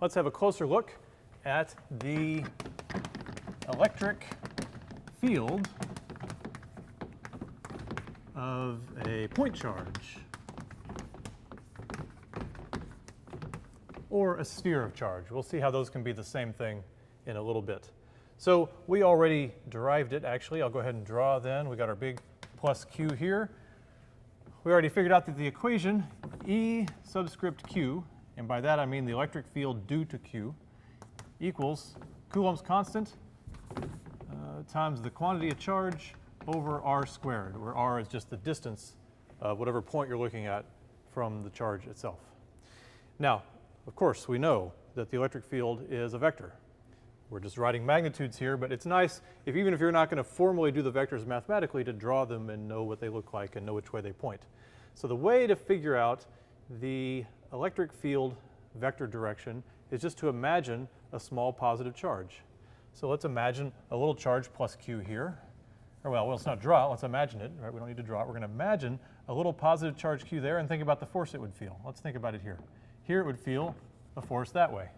let's have a closer look at the electric field of a point charge or a sphere of charge. We'll see how those can be the same thing in a little bit. So we already derived it, actually. I'll go ahead and draw then. We got our big plus q here. We already figured out that the equation E subscript q, and by that I mean the electric field due to q, equals Coulomb's constant times the quantity of charge over r squared, where r is just the distance of whatever point you're looking at from the charge itself. Now, of course, we know that the electric field is a vector. We're just writing magnitudes here, but it's nice if even if you're not going to formally do the vectors mathematically to draw them and know what they look like and know which way they point. So the way to figure out the electric field vector direction is just to imagine a small positive charge. So let's imagine a little charge plus q here. Or well, let's not draw it, let's imagine it, right? We don't need to draw it. We're going to imagine a little positive charge q there and think about the force it would feel. Let's think about it here. Here it would feel a force that way.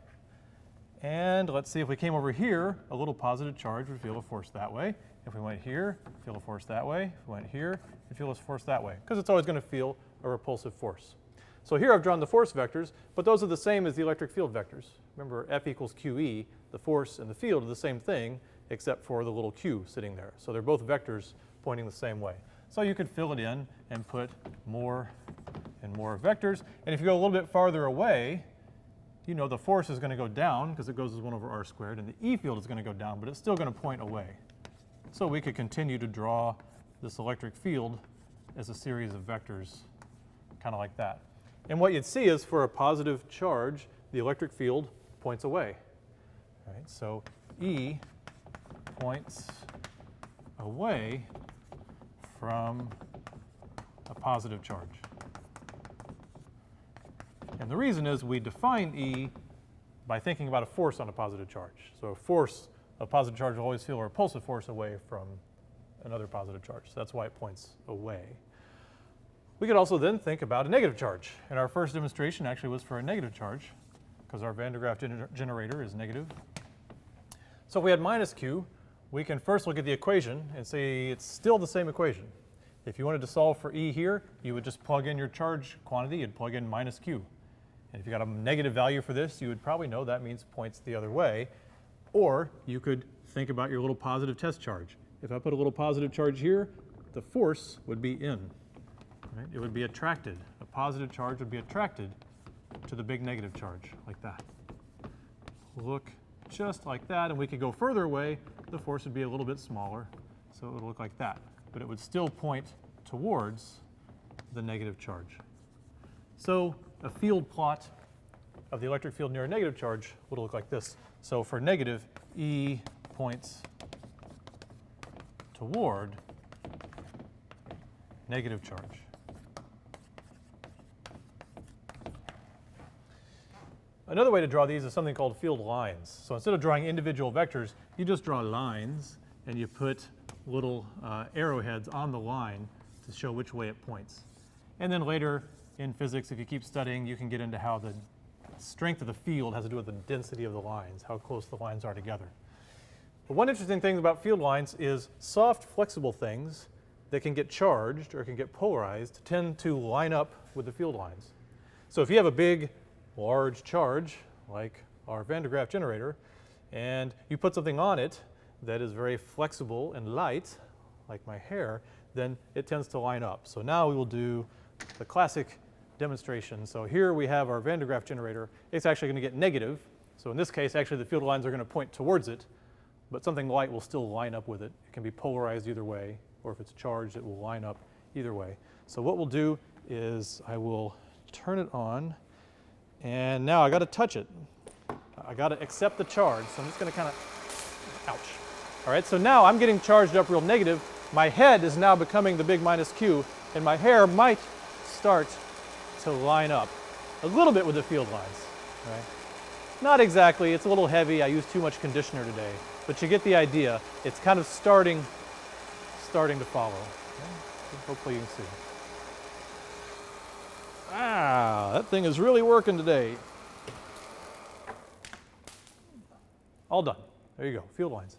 And let's see if we came over here, a little positive charge would feel a force that way. If we went here, feel a force that way. If we went here, it'd feel a force that way, because it's always going to feel a repulsive force. So here I've drawn the force vectors, but those are the same as the electric field vectors. Remember, F equals QE, the force and the field are the same thing, except for the little q sitting there. So they're both vectors pointing the same way. So you could fill it in and put more and more vectors. And if you go a little bit farther away, you know the force is going to go down because it goes as 1 over r squared, and the E field is going to go down, but it's still going to point away. So we could continue to draw this electric field as a series of vectors, kind of like that. And what you'd see is for a positive charge, the electric field points away. All right, so E points away from a positive charge. And the reason is we define E by thinking about a force on a positive charge. So a positive charge will always feel a repulsive force away from another positive charge. So that's why it points away. We could also then think about a negative charge. And our first demonstration actually was for a negative charge, because our Van de Graaff generator is negative. So if we had minus q, we can first look at the equation and say it's still the same equation. If you wanted to solve for E here, you would just plug in your charge quantity, you'd plug in minus q. And if you got a negative value for this, you would probably know that means points the other way. Or you could think about your little positive test charge. If I put a little positive charge here, the force would be in. Right? It would be attracted. A positive charge would be attracted to the big negative charge, like that. Look just like that, and we could go further away, the force would be a little bit smaller, so it would look like that. But it would still point towards the negative charge. So a field plot of the electric field near a negative charge would look like this. So for negative, E points toward negative charge. Another way to draw these is something called field lines. So instead of drawing individual vectors, you just draw lines and you put little arrowheads on the line to show which way it points. And then later in physics, if you keep studying, you can get into how the strength of the field has to do with the density of the lines, how close the lines are together. But one interesting thing about field lines is soft, flexible things that can get charged or can get polarized tend to line up with the field lines. So if you have a big, large charge, like our Van de Graaff generator, and you put something on it that is very flexible and light, like my hair, then it tends to line up. So now we will do the classic demonstration. So here we have our Van de Graaff generator. It's actually going to get negative. So in this case, actually the field lines are going to point towards it, but something light will still line up with it. It can be polarized either way, or if it's charged, it will line up either way. So what we'll do is I will turn it on, and now I got to touch it. I got to accept the charge, so I'm just going to kind of, ouch. All right, so now I'm getting charged up real negative. My head is now becoming the big minus q, and my hair might start to line up a little bit with the field lines. Right? Not exactly, it's a little heavy. I used too much conditioner today, but you get the idea. It's kind of starting to follow. Okay? Hopefully you can see. Ah, that thing is really working today. All done. There you go, field lines.